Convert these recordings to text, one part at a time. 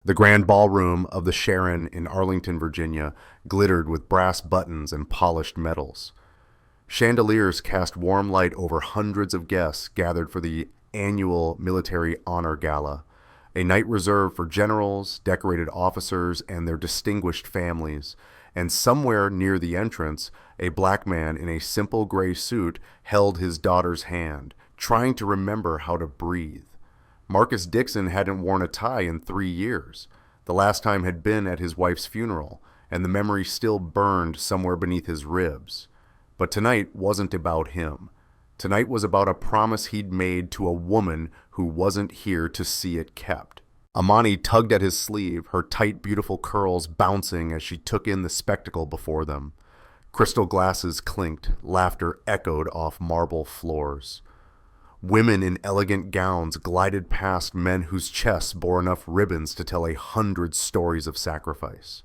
The grand ballroom of the Sharon in Arlington, Virginia, glittered with brass buttons and polished metals. Chandeliers cast warm light over hundreds of guests gathered for the annual Military Honor Gala, a night reserved for generals, decorated officers, and their distinguished families. And somewhere near the entrance, a black man in a simple gray suit held his daughter's hand, trying to remember how to breathe. Marcus Dixon hadn't worn a tie in 3 years. The last time had been at his wife's funeral, and the memory still burned somewhere beneath his ribs. But tonight wasn't about him. Tonight was about a promise he'd made to a woman who wasn't here to see it kept. Amani tugged at his sleeve, her tight, beautiful curls bouncing as she took in the spectacle before them. Crystal glasses clinked, laughter echoed off marble floors. Women in elegant gowns glided past men whose chests bore enough ribbons to tell 100 stories of sacrifice.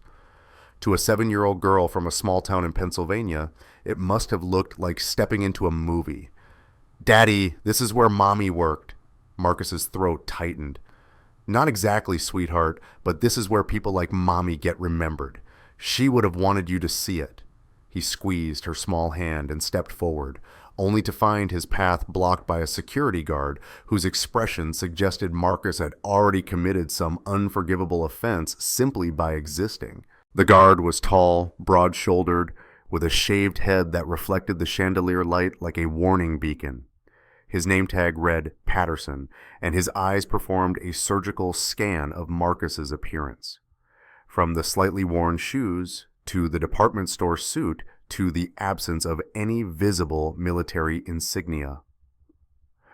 To a 7-year-old girl from a small town in Pennsylvania, it must have looked like stepping into a movie. "Daddy, this is where Mommy worked." Marcus's throat tightened. "Not exactly, sweetheart, but this is where people like Mommy get remembered. She would have wanted you to see it." He squeezed her small hand and stepped forward, only to find his path blocked by a security guard whose expression suggested Marcus had already committed some unforgivable offense simply by existing. The guard was tall, broad-shouldered, with a shaved head that reflected the chandelier light like a warning beacon. His name tag read Patterson, and his eyes performed a surgical scan of Marcus's appearance. From the slightly worn shoes, to the department store suit, to the absence of any visible military insignia.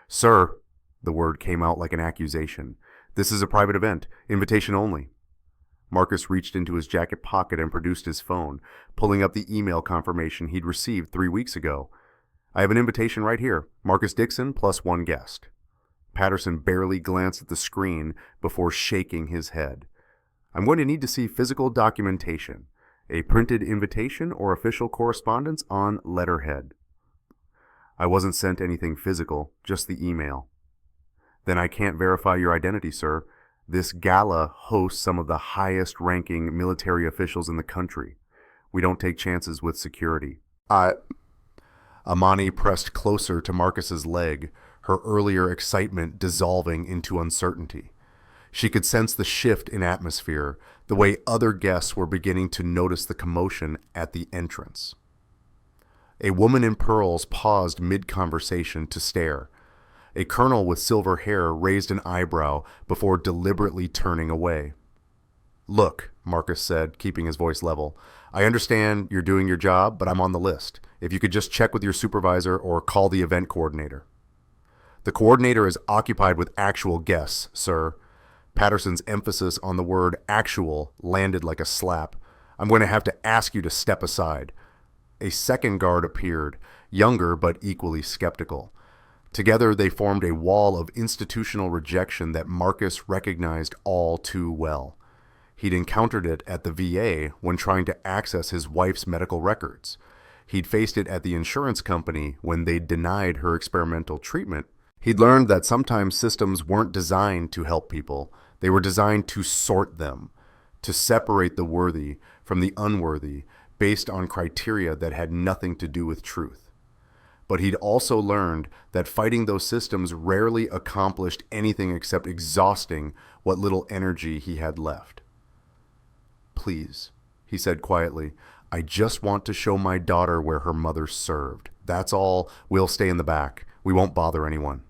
"Sir," the word came out like an accusation, "this is a private event, invitation only." Marcus reached into his jacket pocket and produced his phone, pulling up the email confirmation he'd received 3 weeks ago. "I have an invitation right here, Marcus Dixon plus 1 guest." Patterson barely glanced at the screen before shaking his head. "I'm going to need to see physical documentation. A printed invitation or official correspondence on letterhead." "I wasn't sent anything physical, just the email." "Then I can't verify your identity, sir. This gala hosts some of the highest-ranking military officials in the country. We don't take chances with security." Amani pressed closer to Marcus's leg, her earlier excitement dissolving into uncertainty. She could sense the shift in atmosphere, the way other guests were beginning to notice the commotion at the entrance. A woman in pearls paused mid-conversation to stare. A colonel with silver hair raised an eyebrow before deliberately turning away. "Look," Marcus said, keeping his voice level, "I understand you're doing your job, but I'm on the list. If you could just check with your supervisor or call the event coordinator." "The coordinator is occupied with actual guests, sir." Patterson's emphasis on the word actual landed like a slap. "I'm going to have to ask you to step aside." A second guard appeared, younger but equally skeptical. Together they formed a wall of institutional rejection that Marcus recognized all too well. He'd encountered it at the VA when trying to access his wife's medical records. He'd faced it at the insurance company when they denied her experimental treatment. He'd learned that sometimes systems weren't designed to help people. They were designed to sort them, to separate the worthy from the unworthy based on criteria that had nothing to do with truth. But he'd also learned that fighting those systems rarely accomplished anything except exhausting what little energy he had left. "Please," he said quietly, "I just want to show my daughter where her mother served. That's all. We'll stay in the back. We won't bother anyone."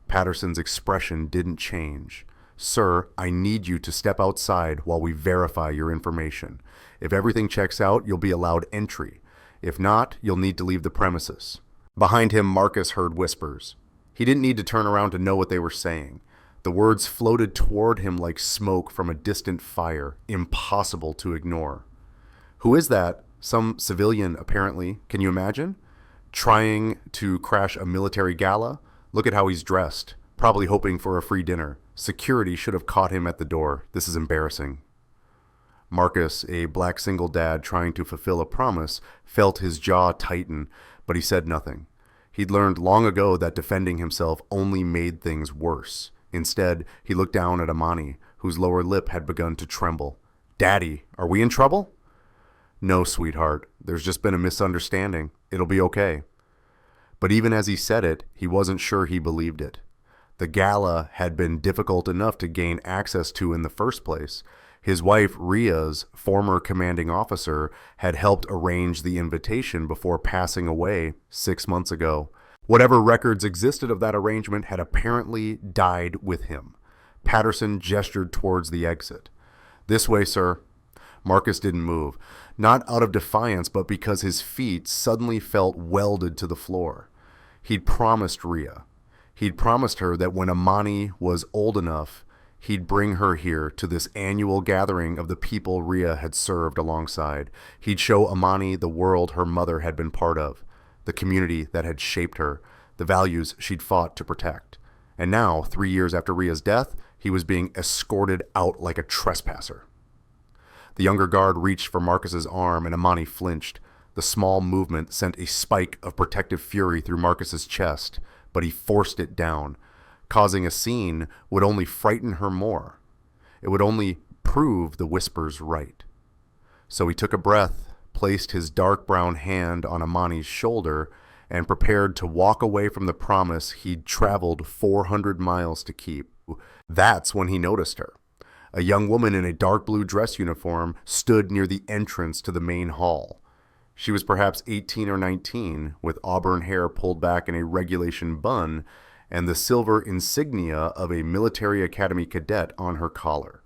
Patterson's expression didn't change. "Sir, I need you to step outside while we verify your information. If everything checks out, you'll be allowed entry. If not, you'll need to leave the premises." Behind him, Marcus heard whispers. He didn't need to turn around to know what they were saying. The words floated toward him like smoke from a distant fire, impossible to ignore. "Who is that? Some civilian, apparently. Can you imagine? Trying to crash a military gala? Look at how he's dressed. Probably hoping for a free dinner. Security should have caught him at the door. This is embarrassing." Marcus, a black single dad trying to fulfill a promise, felt his jaw tighten, but he said nothing. He'd learned long ago that defending himself only made things worse. Instead, he looked down at Amani, whose lower lip had begun to tremble. "Daddy, are we in trouble?" "No, sweetheart. There's just been a misunderstanding. It'll be okay." But even as he said it, he wasn't sure he believed it. The gala had been difficult enough to gain access to in the first place. His wife, Ria's former commanding officer, had helped arrange the invitation before passing away 6 months ago. Whatever records existed of that arrangement had apparently died with him. Patterson gestured towards the exit. "This way, sir." Marcus didn't move, not out of defiance, but because his feet suddenly felt welded to the floor. He'd promised Ria. He'd promised her that when Amani was old enough, he'd bring her here to this annual gathering of the people Ria had served alongside. He'd show Amani the world her mother had been part of, the community that had shaped her, the values she'd fought to protect. And now, 3 years after Ria's death, he was being escorted out like a trespasser. The younger guard reached for Marcus's arm and Amani flinched. The small movement sent a spike of protective fury through Marcus's chest, but he forced it down. Causing a scene would only frighten her more. It would only prove the whispers right. So he took a breath, placed his dark brown hand on Amani's shoulder, and prepared to walk away from the promise he'd traveled 400 miles to keep. That's when he noticed her. A young woman in a dark blue dress uniform stood near the entrance to the main hall. She was perhaps 18 or 19, with auburn hair pulled back in a regulation bun and the silver insignia of a military academy cadet on her collar.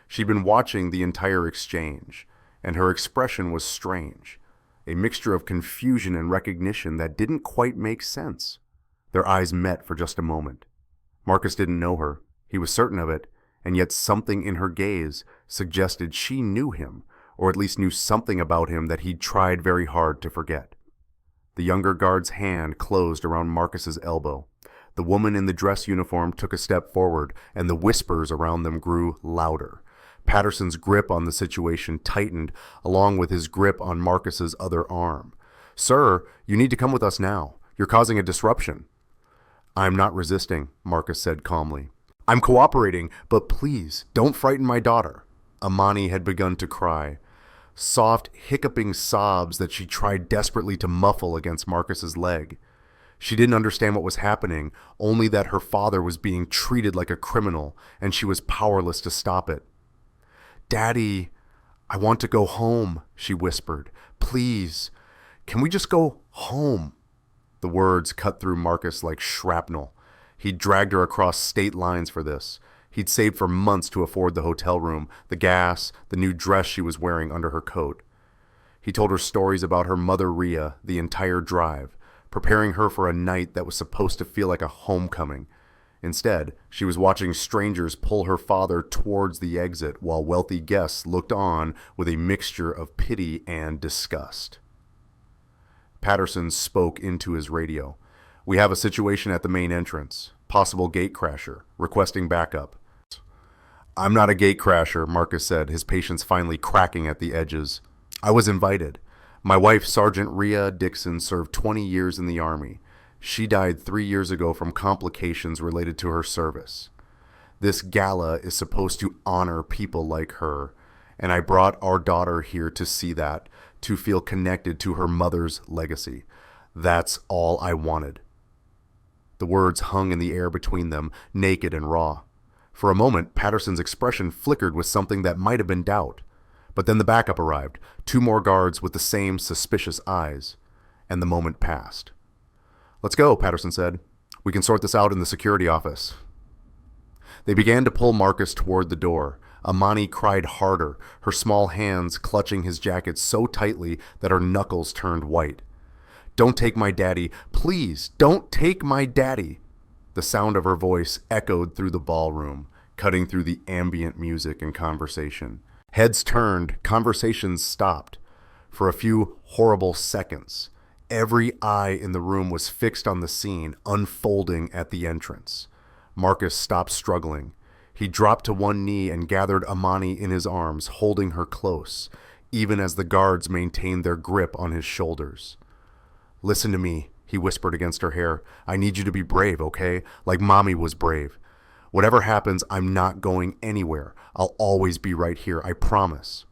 She'd been watching the entire exchange, and her expression was strange, a mixture of confusion and recognition that didn't quite make sense. Their eyes met for just a moment. Marcus didn't know her. He was certain of it, and yet something in her gaze suggested she knew him, or at least knew something about him that he'd tried very hard to forget. The younger guard's hand closed around Marcus's elbow. The woman in the dress uniform took a step forward, and the whispers around them grew louder. Patterson's grip on the situation tightened, along with his grip on Marcus's other arm. "Sir, you need to come with us now. You're causing a disruption." "I'm not resisting," Marcus said calmly. "I'm cooperating, but please, don't frighten my daughter." Amani had begun to cry. Soft, hiccuping sobs that she tried desperately to muffle against Marcus's leg. She didn't understand what was happening, only that her father was being treated like a criminal, and she was powerless to stop it. "Daddy, I want to go home," she whispered. "Please, can we just go home?" The words cut through Marcus like shrapnel. He'd dragged her across state lines for this. He'd saved for months to afford the hotel room, the gas, the new dress she was wearing under her coat. He told her stories about her mother Ria the entire drive, preparing her for a night that was supposed to feel like a homecoming. Instead, she was watching strangers pull her father towards the exit while wealthy guests looked on with a mixture of pity and disgust. Patterson spoke into his radio. "We have a situation at the main entrance. Possible gate crasher. Requesting backup." "I'm not a gate crasher," Marcus said, his patience finally cracking at the edges. "I was invited. My wife, Sergeant Ria Dixon, served 20 years in the Army. She died 3 years ago from complications related to her service. This gala is supposed to honor people like her, and I brought our daughter here to see that, to feel connected to her mother's legacy. That's all I wanted." The words hung in the air between them, naked and raw. For a moment, Patterson's expression flickered with something that might have been doubt. But then the backup arrived, 2 more guards with the same suspicious eyes, and the moment passed. "Let's go," Patterson said. "We can sort this out in the security office." They began to pull Marcus toward the door. Amani cried harder, her small hands clutching his jacket so tightly that her knuckles turned white. "Don't take my daddy. Please, don't take my daddy." The sound of her voice echoed through the ballroom, cutting through the ambient music and conversation. Heads turned, conversations stopped. For a few horrible seconds, every eye in the room was fixed on the scene unfolding at the entrance. Marcus stopped struggling. He dropped to one knee and gathered Amani in his arms, holding her close, even as the guards maintained their grip on his shoulders. "Listen to me," he whispered against her hair. "I need you to be brave, okay? Like Mommy was brave. Whatever happens, I'm not going anywhere. I'll always be right here, I promise.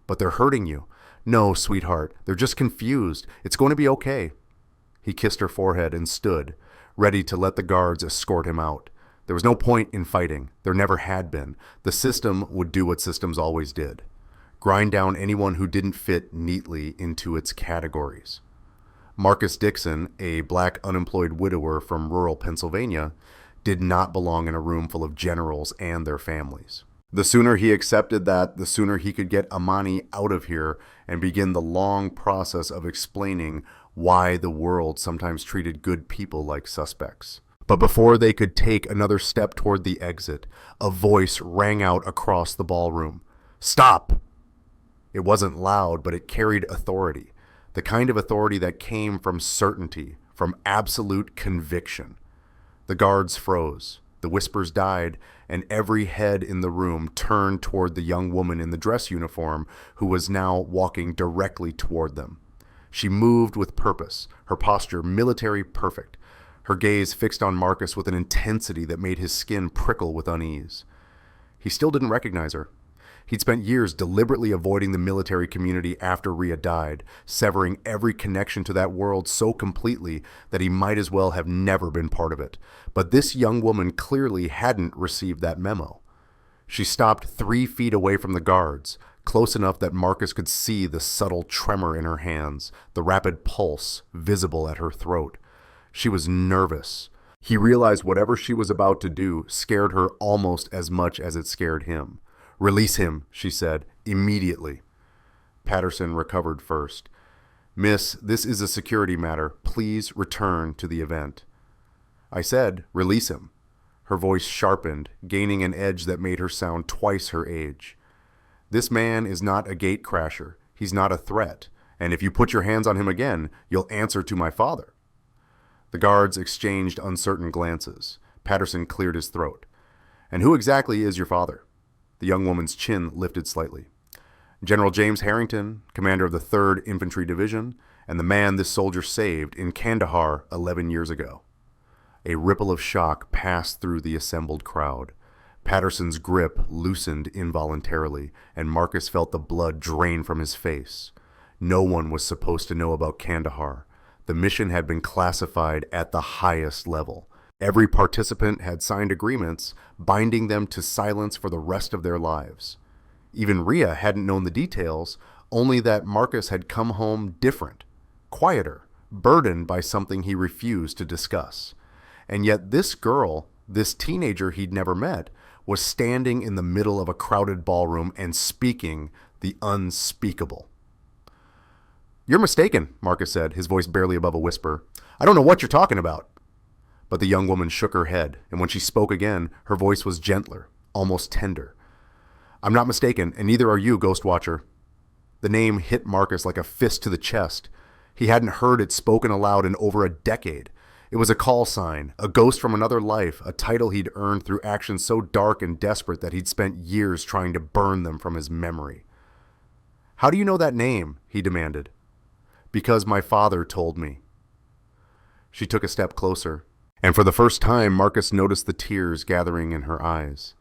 But they're hurting you. No, sweetheart, they're just confused. It's going to be okay. He kissed her forehead and stood, ready to let the guards escort him out. There was no point in fighting. There never had been. The system would do what systems always did: grind down anyone who didn't fit neatly into its categories. Marcus Dixon, a black unemployed widower from rural Pennsylvania, did not belong in a room full of generals and their families. The sooner he accepted that, the sooner he could get Amani out of here and begin the long process of explaining why the world sometimes treated good people like suspects. But before they could take another step toward the exit, a voice rang out across the ballroom. "Stop!" It wasn't loud, but it carried authority. The kind of authority that came from certainty, from absolute conviction. The guards froze, the whispers died, and every head in the room turned toward the young woman in the dress uniform who was now walking directly toward them. She moved with purpose, her posture military perfect, her gaze fixed on Marcus with an intensity that made his skin prickle with unease. He still didn't recognize her. He'd spent years deliberately avoiding the military community after Rhea died, severing every connection to that world so completely that he might as well have never been part of it. But this young woman clearly hadn't received that memo. She stopped 3 feet away from the guards, close enough that Marcus could see the subtle tremor in her hands, the rapid pulse visible at her throat. She was nervous. He realized whatever she was about to do scared her almost as much as it scared him. "Release him," she said, "immediately." Patterson recovered first. "Miss, this is a security matter. Please return to the event." I said, "Release him." Her voice sharpened, gaining an edge that made her sound twice her age. "This man is not a gatecrasher. He's not a threat. And if you put your hands on him again, you'll answer to my father." The guards exchanged uncertain glances. Patterson cleared his throat. "And who exactly is your father?" The young woman's chin lifted slightly. "General James Harrington, commander of the 3rd Infantry Division, and the man this soldier saved in Kandahar 11 years ago." A ripple of shock passed through the assembled crowd. Patterson's grip loosened involuntarily, and Marcus felt the blood drain from his face. No one was supposed to know about Kandahar. The mission had been classified at the highest level. Every participant had signed agreements binding them to silence for the rest of their lives. Even Rhea hadn't known the details, only that Marcus had come home different, quieter, burdened by something he refused to discuss. And yet this girl, this teenager he'd never met, was standing in the middle of a crowded ballroom and speaking the unspeakable. "You're mistaken," Marcus said, his voice barely above a whisper. "I don't know what you're talking about." But the young woman shook her head, and when she spoke again, her voice was gentler, almost tender. "I'm not mistaken, and neither are you, Ghost Watcher." The name hit Marcus like a fist to the chest. He hadn't heard it spoken aloud in over a decade. It was a call sign, a ghost from another life, a title he'd earned through actions so dark and desperate that he'd spent years trying to burn them from his memory. "How do you know that name?" he demanded. "Because my father told me." She took a step closer, and for the first time Marcus noticed the tears gathering in her eyes.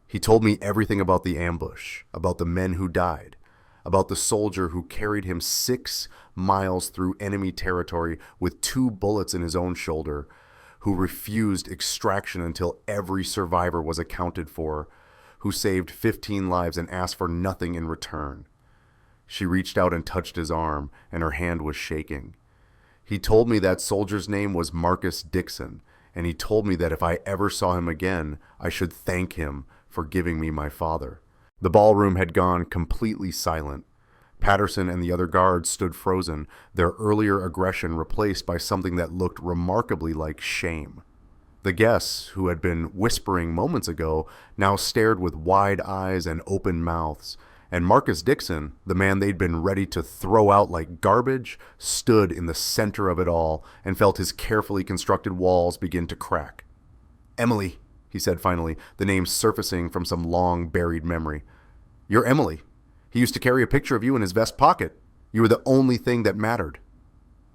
"He told me everything about the ambush, about the men who died, about the soldier who carried him 6 miles through enemy territory with 2 bullets in his own shoulder, who refused extraction until every survivor was accounted for, who saved 15 lives and asked for nothing in return." She reached out and touched his arm, and her hand was shaking. "He told me that soldier's name was Marcus Dixon, and he told me that if I ever saw him again, I should thank him for giving me my father." The ballroom had gone completely silent. Patterson and the other guards stood frozen, their earlier aggression replaced by something that looked remarkably like shame. The guests, who had been whispering moments ago, now stared with wide eyes and open mouths, and Marcus Dixon, the man they'd been ready to throw out like garbage, stood in the center of it all and felt his carefully constructed walls begin to crack. "Emily," he said finally, the name surfacing from some long-buried memory. "You're Emily. He used to carry a picture of you in his vest pocket. You were the only thing that mattered."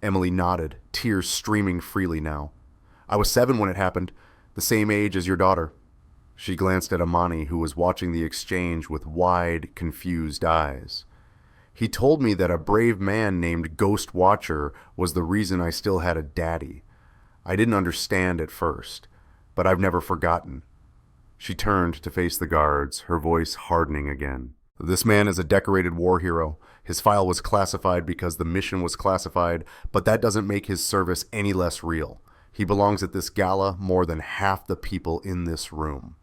Emily nodded, tears streaming freely now. "I was 7 when it happened. The same age as your daughter. She glanced at Amani, who was watching the exchange with wide, confused eyes. He told me that a brave man named Ghost Watcher was the reason I still had a daddy. I didn't understand at first, but I've never forgotten. She turned to face the guards, her voice hardening again. This man is a decorated war hero. His file was classified because the mission was classified, but that doesn't make his service any less real. He belongs at this gala more than half the people in this room.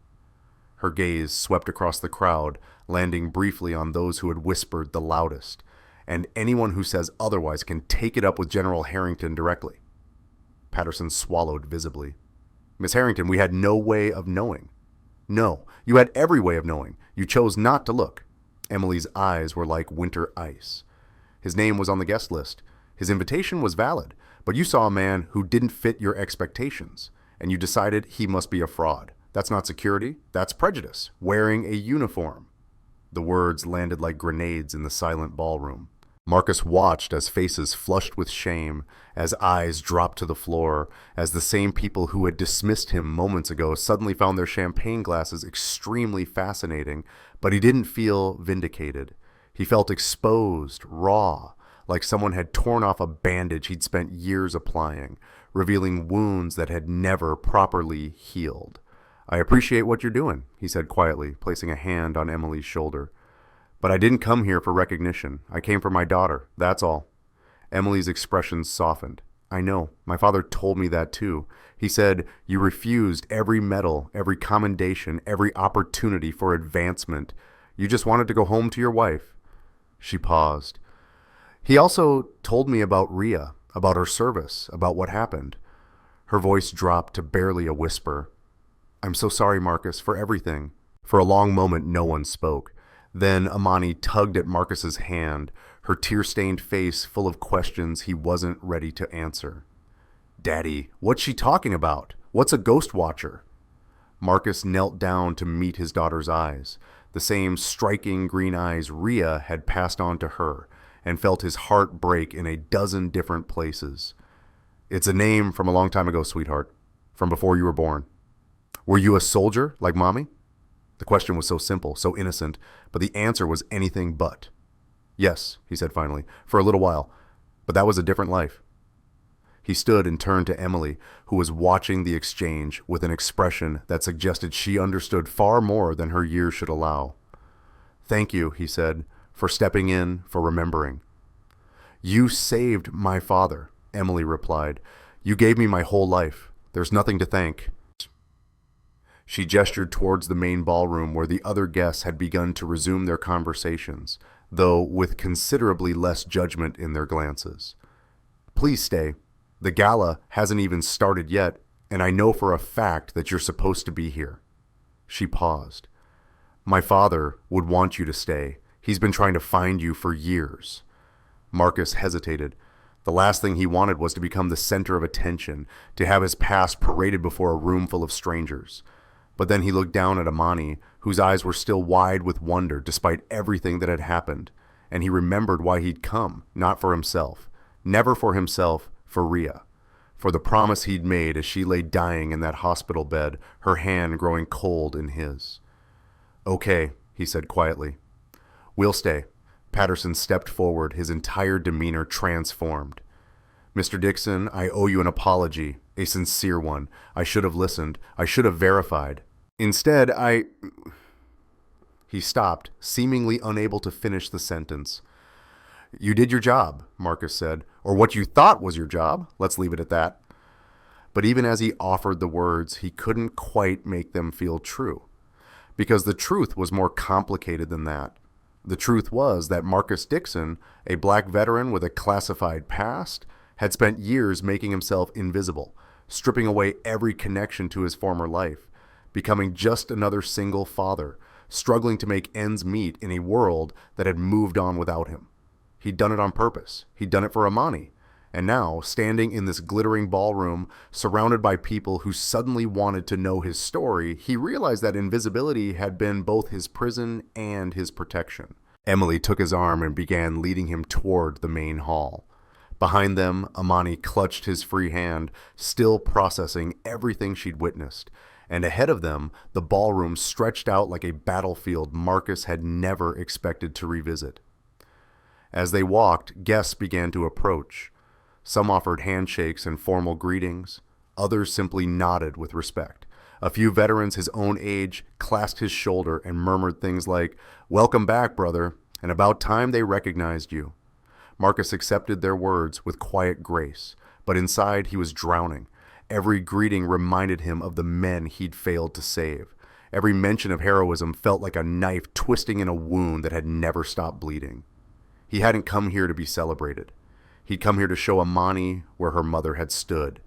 Her gaze swept across the crowd, landing briefly on those who had whispered the loudest, and anyone who says otherwise can take it up with General Harrington directly. Patterson swallowed visibly. Miss Harrington, we had no way of knowing. No, you had every way of knowing. You chose not to look. Emily's eyes were like winter ice. His name was on the guest list. His invitation was valid, but you saw a man who didn't fit your expectations, and you decided he must be a fraud. That's not security, that's prejudice, wearing a uniform. The words landed like grenades in the silent ballroom. Marcus watched as faces flushed with shame, as eyes dropped to the floor, as the same people who had dismissed him moments ago suddenly found their champagne glasses extremely fascinating, but he didn't feel vindicated. He felt exposed, raw, like someone had torn off a bandage he'd spent years applying, revealing wounds that had never properly healed. I appreciate what you're doing, he said quietly, placing a hand on Emily's shoulder. But I didn't come here for recognition. I came for my daughter, that's all. Emily's expression softened. I know. My father told me that too. He said, you refused every medal, every commendation, every opportunity for advancement. You just wanted to go home to your wife. She paused. He also told me about Rhea, about her service, about what happened. Her voice dropped to barely a whisper. I'm so sorry, Marcus, for everything. For a long moment, no one spoke. Then Amani tugged at Marcus's hand, her tear-stained face full of questions he wasn't ready to answer. Daddy, what's she talking about? What's a ghost watcher? Marcus knelt down to meet his daughter's eyes. The same striking green eyes Rhea had passed on to her, and felt his heart break in a dozen different places. It's a name from a long time ago, sweetheart, from before you were born. Were you a soldier like Mommy? The question was so simple, so innocent, but the answer was anything but. Yes, he said finally, for a little while, but that was a different life. He stood and turned to Emily, who was watching the exchange with an expression that suggested she understood far more than her years should allow. Thank you, he said, for stepping in, for remembering. You saved my father, Emily replied. You gave me my whole life. There's nothing to thank. She gestured towards the main ballroom where the other guests had begun to resume their conversations, though with considerably less judgment in their glances. Please stay. The gala hasn't even started yet, and I know for a fact that you're supposed to be here. She paused. My father would want you to stay. He's been trying to find you for years. Marcus hesitated. The last thing he wanted was to become the center of attention, to have his past paraded before a room full of strangers. But then he looked down at Amani, whose eyes were still wide with wonder despite everything that had happened, and he remembered why he'd come, not for himself, never for himself, for Rhea, for the promise he'd made as she lay dying in that hospital bed, her hand growing cold in his. Okay, he said quietly. We'll stay. Patterson stepped forward, his entire demeanor transformed. Mr. Dixon, I owe you an apology, a sincere one. I should have listened. I should have verified. Instead, He stopped, seemingly unable to finish the sentence. You did your job, Marcus said, or what you thought was your job. Let's leave it at that. But even as he offered the words, he couldn't quite make them feel true, because the truth was more complicated than that. The truth was that Marcus Dixon, a black veteran with a classified past, had spent years making himself invisible, stripping away every connection to his former life, becoming just another single father, struggling to make ends meet in a world that had moved on without him. He'd done it on purpose. He'd done it for Amani. And now, standing in this glittering ballroom, surrounded by people who suddenly wanted to know his story, he realized that invisibility had been both his prison and his protection. Emily took his arm and began leading him toward the main hall. Behind them, Amani clutched his free hand, still processing everything she'd witnessed. And ahead of them, the ballroom stretched out like a battlefield Marcus had never expected to revisit. As they walked, guests began to approach. Some offered handshakes and formal greetings. Others simply nodded with respect. A few veterans his own age clasped his shoulder and murmured things like, "Welcome back, brother," and "About time they recognized you." Marcus accepted their words with quiet grace, but inside he was drowning. Every greeting reminded him of the men he'd failed to save. Every mention of heroism felt like a knife twisting in a wound that had never stopped bleeding. He hadn't come here to be celebrated. He'd come here to show Amani where her mother had stood,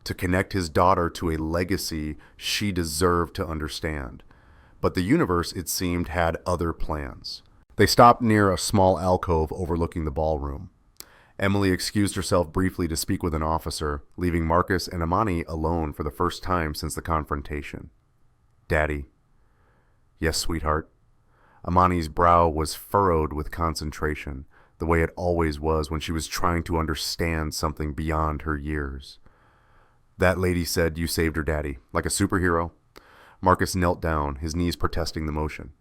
to connect his daughter to a legacy she deserved to understand. But the universe, it seemed, had other plans. They stopped near a small alcove overlooking the ballroom. Emily excused herself briefly to speak with an officer, leaving Marcus and Amani alone for the first time since the confrontation. "Daddy." "Yes, sweetheart." Amani's brow was furrowed with concentration, the way it always was when she was trying to understand something beyond her years. "That lady said you saved her daddy, like a superhero." Marcus knelt down, his knees protesting the motion.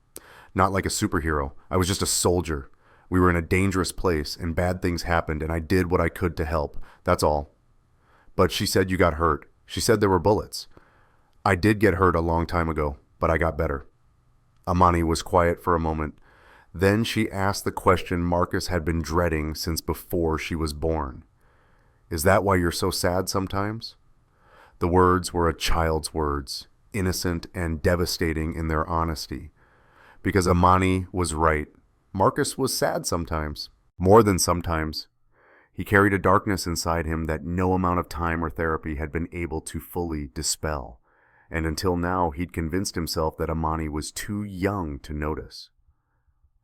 "Not like a superhero. I was just a soldier. We were in a dangerous place, and bad things happened, and I did what I could to help. That's all." "But she said you got hurt. She said there were bullets." "I did get hurt a long time ago, but I got better." Amani was quiet for a moment. Then she asked the question Marcus had been dreading since before she was born. "Is that why you're so sad sometimes?" The words were a child's words, innocent and devastating in their honesty. Because Amani was right. Marcus was sad sometimes. More than sometimes. He carried a darkness inside him that no amount of time or therapy had been able to fully dispel. And until now, he'd convinced himself that Amani was too young to notice.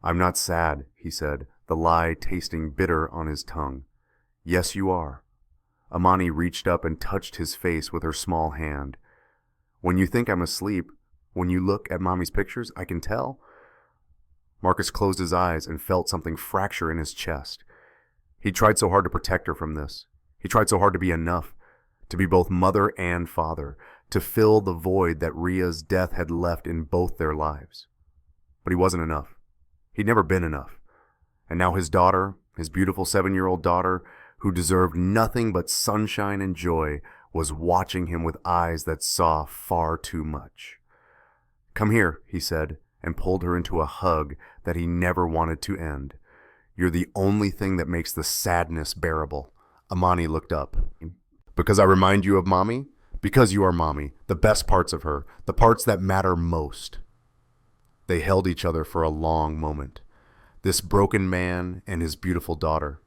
"I'm not sad," he said, the lie tasting bitter on his tongue. "Yes, you are." Amani reached up and touched his face with her small hand. "When you think I'm asleep, when you look at Mommy's pictures, I can tell." Marcus closed his eyes and felt something fracture in his chest. He tried so hard to protect her from this. He tried so hard to be enough, to be both mother and father, to fill the void that Ria's death had left in both their lives. But he wasn't enough. He'd never been enough. And now his daughter, his beautiful 7-year-old daughter, who deserved nothing but sunshine and joy, was watching him with eyes that saw far too much. "Come here," he said, and pulled her into a hug that he never wanted to end. "You're the only thing that makes the sadness bearable." Amani looked up. "Because I remind you of Mommy?" "Because you are Mommy, the best parts of her, the parts that matter most." They held each other for a long moment. This broken man and his beautiful daughter,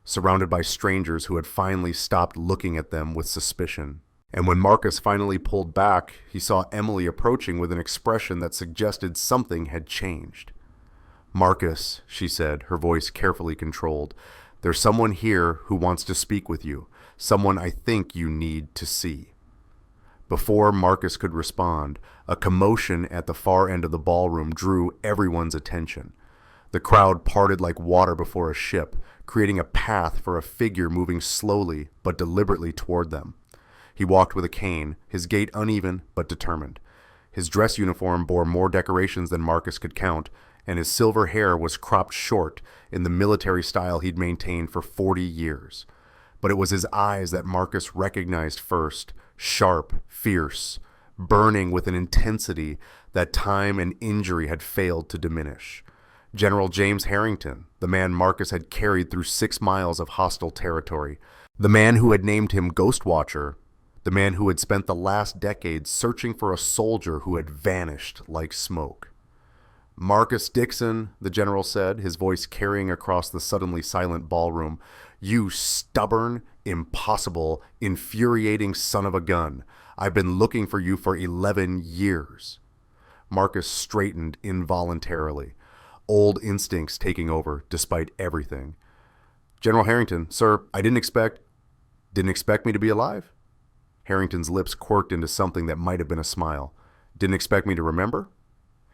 surrounded by strangers who had finally stopped looking at them with suspicion. And when Marcus finally pulled back, he saw Emily approaching with an expression that suggested something had changed. "Marcus," she said, her voice carefully controlled, "there's someone here who wants to speak with you, someone I think you need to see." Before Marcus could respond, a commotion at the far end of the ballroom drew everyone's attention. The crowd parted like water before a ship, creating a path for a figure moving slowly but deliberately toward them. He walked with a cane, his gait uneven but determined. His dress uniform bore more decorations than Marcus could count, and his silver hair was cropped short in the military style he'd maintained for 40 years. But it was his eyes that Marcus recognized first, sharp, fierce, burning with an intensity that time and injury had failed to diminish. General James Harrington, the man Marcus had carried through 6 miles of hostile territory, the man who had named him Ghost Watcher, the man who had spent the last decade searching for a soldier who had vanished like smoke. "Marcus Dixon," the general said, his voice carrying across the suddenly silent ballroom, "you stubborn, impossible, infuriating son of a gun. I've been looking for you for 11 years. Marcus straightened involuntarily, old instincts taking over despite everything. "General Harrington, sir, I didn't expect me to be alive?" Harrington's lips quirked into something that might have been a smile. "Didn't expect me to remember?"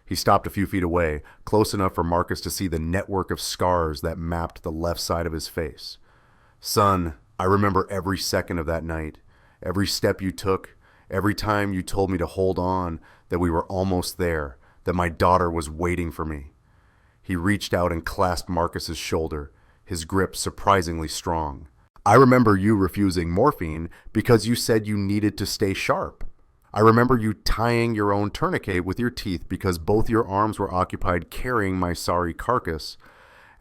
He stopped a few feet away, close enough for Marcus to see the network of scars that mapped the left side of his face. Son, I remember every second of that night, every step you took, every time you told me to hold on, that we were almost there, that my daughter was waiting for me. He reached out and clasped Marcus's shoulder, his grip surprisingly strong. I remember you refusing morphine because you said you needed to stay sharp. I remember you tying your own tourniquet with your teeth because both your arms were occupied carrying my sorry carcass.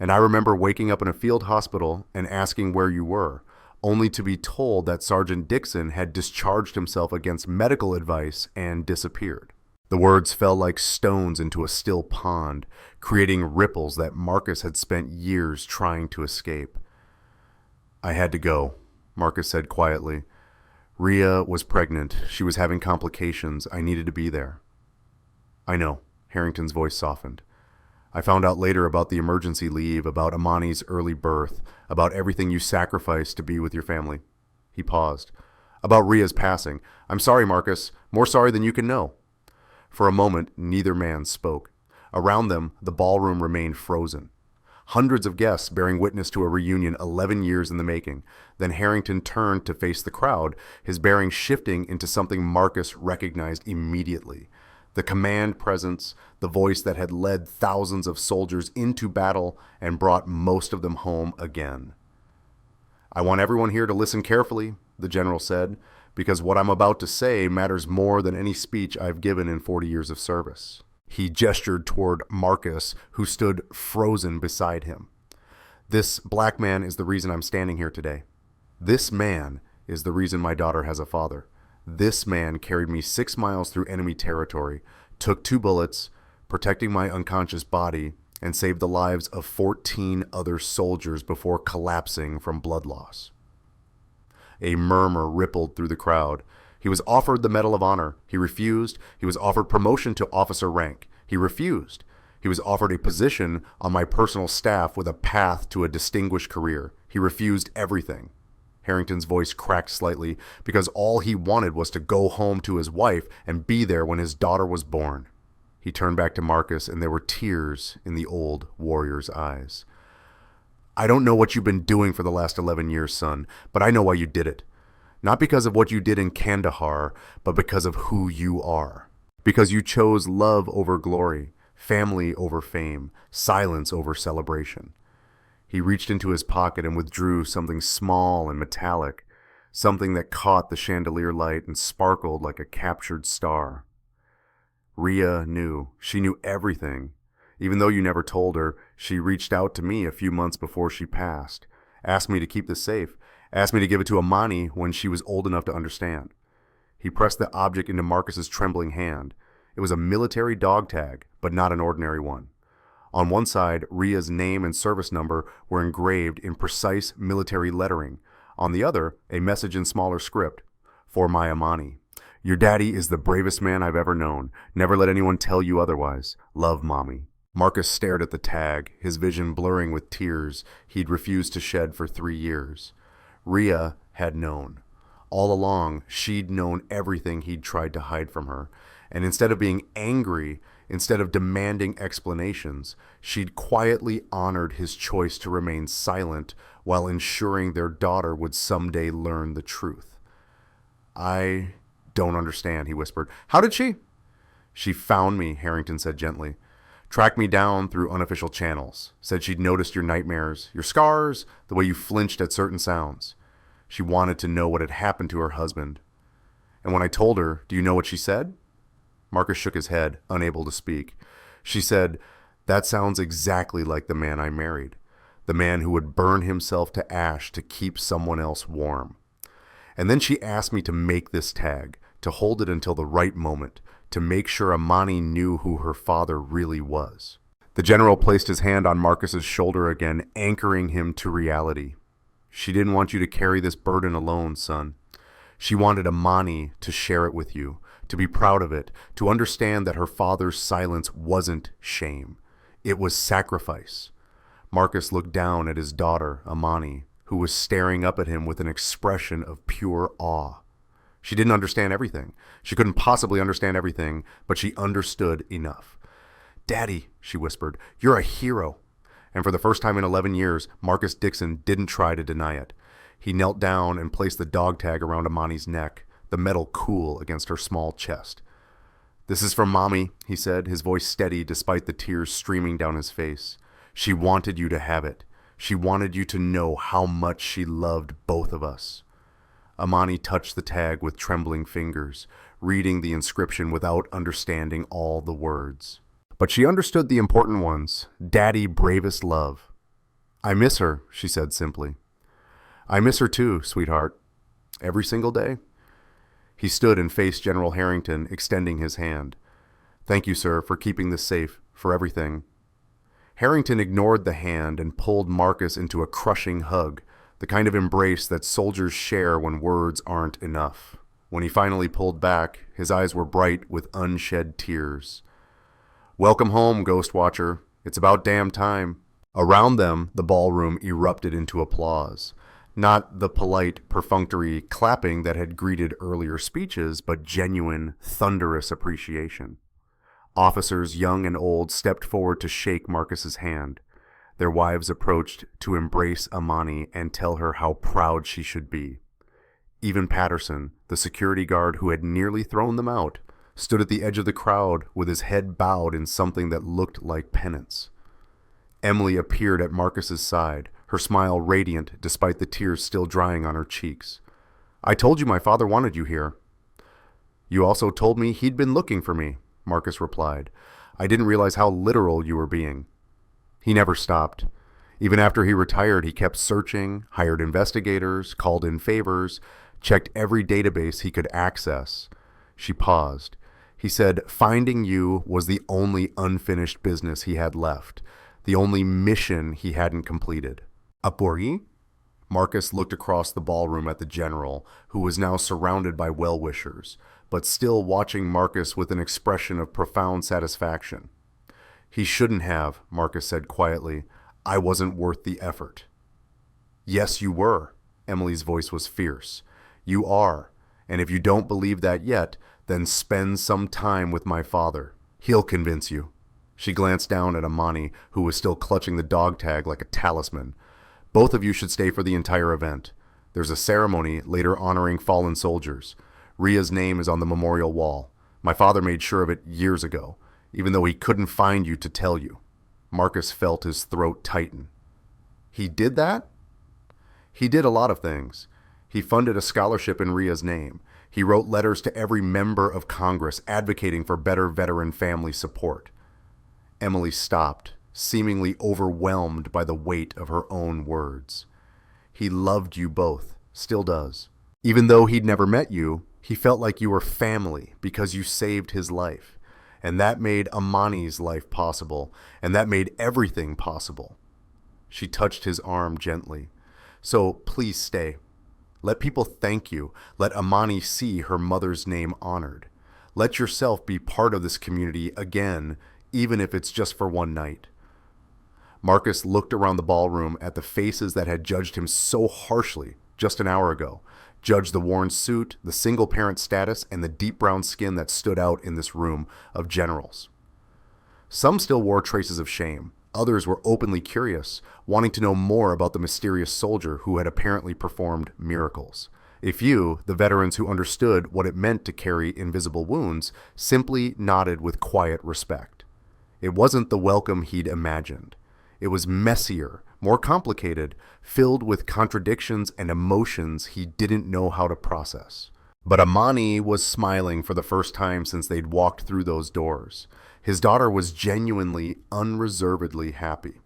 And I remember waking up in a field hospital and asking where you were, only to be told that Sergeant Dixon had discharged himself against medical advice and disappeared. The words fell like stones into a still pond, creating ripples that Marcus had spent years trying to escape. I had to go, Marcus said quietly. Rhea was pregnant. She was having complications. I needed to be there. I know, Harrington's voice softened. I found out later about the emergency leave, about Amani's early birth, about everything you sacrificed to be with your family. He paused. About Rhea's passing. I'm sorry, Marcus. More sorry than you can know. For a moment, neither man spoke. Around them, the ballroom remained frozen. Hundreds of guests bearing witness to a reunion 11 years in the making. Then Harrington turned to face the crowd, his bearing shifting into something Marcus recognized immediately. The command presence, the voice that had led thousands of soldiers into battle and brought most of them home again. I want everyone here to listen carefully, the general said, because what I'm about to say matters more than any speech I've given in 40 years of service. He gestured toward Marcus, who stood frozen beside him. This black man is the reason I'm standing here today. This man is the reason my daughter has a father. This man carried me 6 miles through enemy territory, took 2 bullets, protecting my unconscious body, and saved the lives of 14 other soldiers before collapsing from blood loss. A murmur rippled through the crowd. He was offered the Medal of Honor. He refused. He was offered promotion to officer rank. He refused. He was offered a position on my personal staff with a path to a distinguished career. He refused everything. Harrington's voice cracked slightly because all he wanted was to go home to his wife and be there when his daughter was born. He turned back to Marcus, and there were tears in the old warrior's eyes. I don't know what you've been doing for the last 11 years, son, but I know why you did it. Not because of what you did in Kandahar, but because of who you are. Because you chose love over glory, family over fame, silence over celebration. He reached into his pocket and withdrew something small and metallic, something that caught the chandelier light and sparkled like a captured star. Rhea knew. She knew everything. Even though you never told her, she reached out to me a few months before she passed, asked me to keep this safe, asked me to give it to Amani when she was old enough to understand. He pressed the object into Marcus's trembling hand. It was a military dog tag, but not an ordinary one. On one side, Rhea's name and service number were engraved in precise military lettering. On the other, a message in smaller script. For my Amani. Your daddy is the bravest man I've ever known. Never let anyone tell you otherwise. Love, Mommy. Marcus stared at the tag, his vision blurring with tears he'd refused to shed for 3 years. Rhea had known. All along, she'd known everything he'd tried to hide from her. And instead of being angry, instead of demanding explanations, she'd quietly honored his choice to remain silent while ensuring their daughter would someday learn the truth. I don't understand, he whispered. How did she? She found me, Harrington said gently. Tracked me down through unofficial channels. Said she'd noticed your nightmares, your scars, the way you flinched at certain sounds. She wanted to know what had happened to her husband. And when I told her, do you know what she said? Marcus shook his head, unable to speak. She said, that sounds exactly like the man I married. The man who would burn himself to ash to keep someone else warm. And then she asked me to make this tag, to hold it until the right moment, to make sure Amani knew who her father really was. The general placed his hand on Marcus's shoulder again, anchoring him to reality. She didn't want you to carry this burden alone, son. She wanted Amani to share it with you, to be proud of it, to understand that her father's silence wasn't shame. It was sacrifice. Marcus looked down at his daughter, Amani, who was staring up at him with an expression of pure awe. She didn't understand everything. She couldn't possibly understand everything, but she understood enough. Daddy, she whispered, you're a hero. And for the first time in 11 years, Marcus Dixon didn't try to deny it. He knelt down and placed the dog tag around Amani's neck, the metal cool against her small chest. "This is from Mommy," he said, his voice steady despite the tears streaming down his face. "She wanted you to have it. She wanted you to know how much she loved both of us." Amani touched the tag with trembling fingers, reading the inscription without understanding all the words. But she understood the important ones. "Daddy, bravest love." "I miss her," she said simply. "I miss her too, sweetheart. Every single day." He stood and faced General Harrington, extending his hand. "Thank you, sir, for keeping this safe, for everything." Harrington ignored the hand and pulled Marcus into a crushing hug, the kind of embrace that soldiers share when words aren't enough. When he finally pulled back, his eyes were bright with unshed tears. "Welcome home, Ghost Watcher. It's about damn time." Around them, the ballroom erupted into applause. Not the polite, perfunctory clapping that had greeted earlier speeches, but genuine, thunderous appreciation. Officers, young and old, stepped forward to shake Marcus's hand. Their wives approached to embrace Amani and tell her how proud she should be. Even Patterson, the security guard who had nearly thrown them out, stood at the edge of the crowd with his head bowed in something that looked like penance. Emily appeared at Marcus's side, her smile radiant despite the tears still drying on her cheeks. "I told you my father wanted you here." "You also told me he'd been looking for me," Marcus replied. "I didn't realize how literal you were being." He never stopped. Even after he retired, he kept searching, hired investigators, called in favors, checked every database he could access. She paused. He said finding you was the only unfinished business he had left, the only mission he hadn't completed. "Apori?" Marcus looked across the ballroom at the general, who was now surrounded by well-wishers, but still watching Marcus with an expression of profound satisfaction. "He shouldn't have," Marcus said quietly. "I wasn't worth the effort." "Yes, you were." Emily's voice was fierce. "You are, and if you don't believe that yet, then spend some time with my father. He'll convince you." She glanced down at Amani, who was still clutching the dog tag like a talisman. "Both of you should stay for the entire event. There's a ceremony later honoring fallen soldiers. Ria's name is on the memorial wall. My father made sure of it years ago, even though he couldn't find you to tell you." Marcus felt his throat tighten. "He did that?" "He did a lot of things. He funded a scholarship in Ria's name. He wrote letters to every member of Congress advocating for better veteran family support." Emily stopped, seemingly overwhelmed by the weight of her own words. "He loved you both, still does. Even though he'd never met you, he felt like you were family because you saved his life. And that made Amani's life possible, and that made everything possible." She touched his arm gently. "So please stay. Let people thank you. Let Amani see her mother's name honored. Let yourself be part of this community again, even if it's just for one night." Marcus looked around the ballroom at the faces that had judged him so harshly just an hour ago, judged the worn suit, the single-parent status, and the deep brown skin that stood out in this room of generals. Some still wore traces of shame. Others were openly curious, wanting to know more about the mysterious soldier who had apparently performed miracles. A few, the veterans who understood what it meant to carry invisible wounds, simply nodded with quiet respect. It wasn't the welcome he'd imagined. It was messier, more complicated, filled with contradictions and emotions he didn't know how to process. But Amani was smiling for the first time since they'd walked through those doors. His daughter was genuinely, unreservedly happy.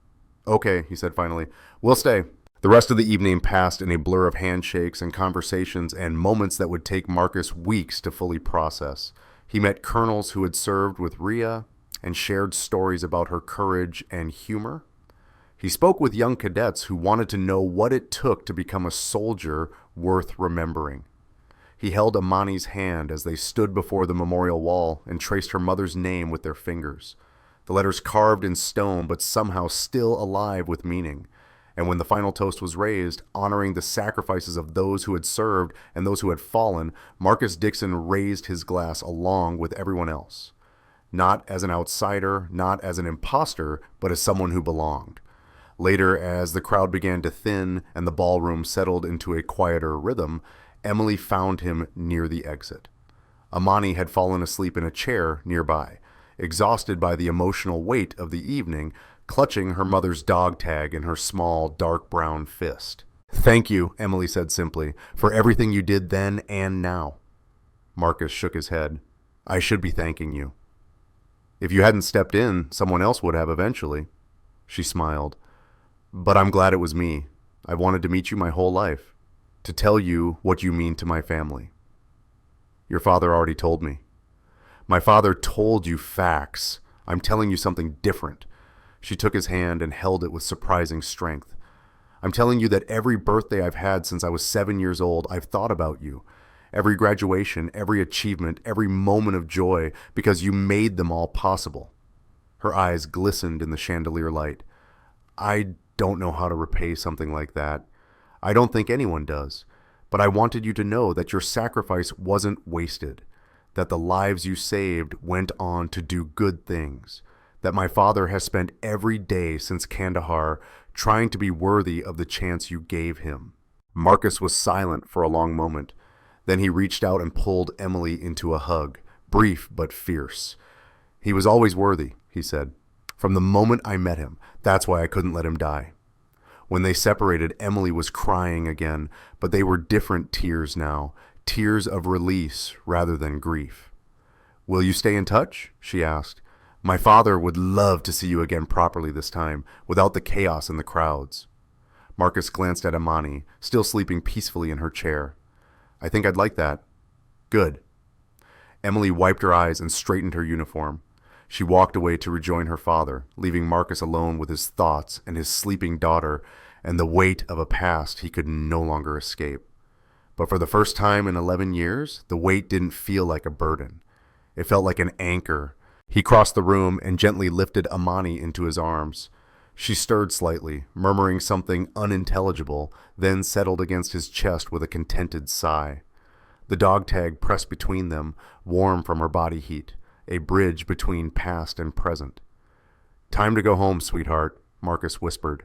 "Okay," he said finally, "we'll stay." The rest of the evening passed in a blur of handshakes and conversations and moments that would take Marcus weeks to fully process. He met colonels who had served with Ria and shared stories about her courage and humor. He spoke with young cadets who wanted to know what it took to become a soldier worth remembering. He held Amani's hand as they stood before the memorial wall and traced her mother's name with their fingers, the letters carved in stone but somehow still alive with meaning. And when the final toast was raised, honoring the sacrifices of those who had served and those who had fallen, Marcus Dixon raised his glass along with everyone else. Not as an outsider, not as an imposter, but as someone who belonged. Later, as the crowd began to thin and the ballroom settled into a quieter rhythm, Emily found him near the exit. Amani had fallen asleep in a chair nearby, exhausted by the emotional weight of the evening, clutching her mother's dog tag in her small, dark brown fist. "Thank you," Emily said simply, "for everything you did then and now." Marcus shook his head. "I should be thanking you. If you hadn't stepped in, someone else would have eventually." She smiled. "But I'm glad it was me. I've wanted to meet you my whole life, to tell you what you mean to my family." "Your father already told me." "My father told you facts. I'm telling you something different." She took his hand and held it with surprising strength. "I'm telling you that every birthday I've had since I was 7 years old, I've thought about you. Every graduation, every achievement, every moment of joy, because you made them all possible." Her eyes glistened in the chandelier light. "I don't know how to repay something like that. I don't think anyone does. But I wanted you to know that your sacrifice wasn't wasted, that the lives you saved went on to do good things, that my father has spent every day since Kandahar trying to be worthy of the chance you gave him." Marcus was silent for a long moment. Then he reached out and pulled Emily into a hug, brief but fierce. "He was always worthy," he said. "From the moment I met him. That's why I couldn't let him die." When they separated, Emily was crying again, but they were different tears now, tears of release rather than grief. "Will you stay in touch?" she asked. "My father would love to see you again properly this time, without the chaos and the crowds." Marcus glanced at Amani, still sleeping peacefully in her chair. "I think I'd like that." "Good." Emily wiped her eyes and straightened her uniform. She walked away to rejoin her father, leaving Marcus alone with his thoughts and his sleeping daughter and the weight of a past he could no longer escape. But for the first time in 11 years, the weight didn't feel like a burden. It felt like an anchor. He crossed the room and gently lifted Amani into his arms. She stirred slightly, murmuring something unintelligible, then settled against his chest with a contented sigh. The dog tag pressed between them, warm from her body heat, a bridge between past and present. "Time to go home, sweetheart," Marcus whispered.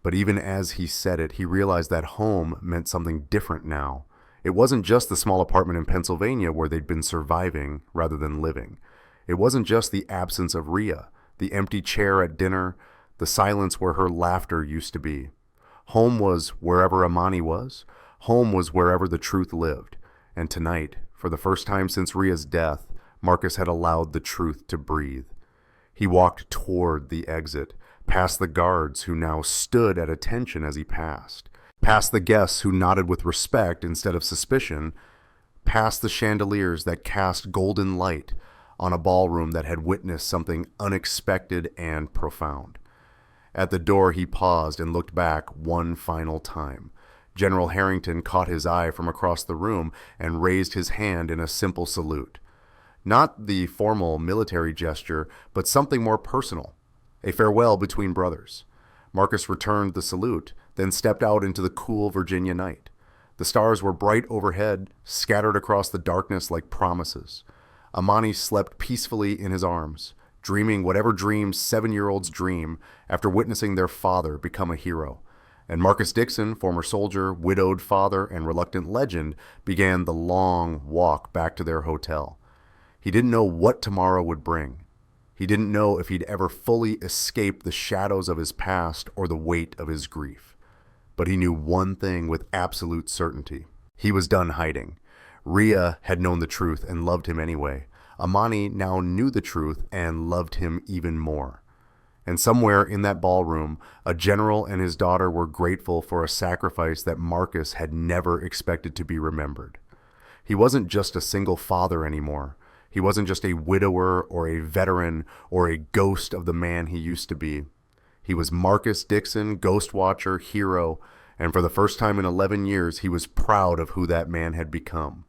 But even as he said it, he realized that home meant something different now. It wasn't just the small apartment in Pennsylvania where they'd been surviving rather than living. It wasn't just the absence of Rhea, the empty chair at dinner, the silence where her laughter used to be. Home was wherever Amani was. Home was wherever the truth lived. And tonight, for the first time since Rhea's death, Marcus had allowed the truth to breathe. He walked toward the exit, past the guards who now stood at attention as he passed, past the guests who nodded with respect instead of suspicion, past the chandeliers that cast golden light on a ballroom that had witnessed something unexpected and profound. At the door he paused and looked back one final time. General Harrington caught his eye from across the room and raised his hand in a simple salute. Not the formal military gesture, but something more personal. A farewell between brothers. Marcus returned the salute, then stepped out into the cool Virginia night. The stars were bright overhead, scattered across the darkness like promises. Amani slept peacefully in his arms, dreaming whatever dreams 7-year-olds dream after witnessing their father become a hero. And Marcus Dixon, former soldier, widowed father, and reluctant legend, began the long walk back to their hotel. He didn't know what tomorrow would bring. He didn't know if he'd ever fully escape the shadows of his past or the weight of his grief. But he knew one thing with absolute certainty. He was done hiding. Rhea had known the truth and loved him anyway. Amani now knew the truth and loved him even more. And somewhere in that ballroom, a general and his daughter were grateful for a sacrifice that Marcus had never expected to be remembered. He wasn't just a single father anymore. He wasn't just a widower or a veteran or a ghost of the man he used to be. He was Marcus Dixon, ghost watcher, hero, and for the first time in 11 years, he was proud of who that man had become.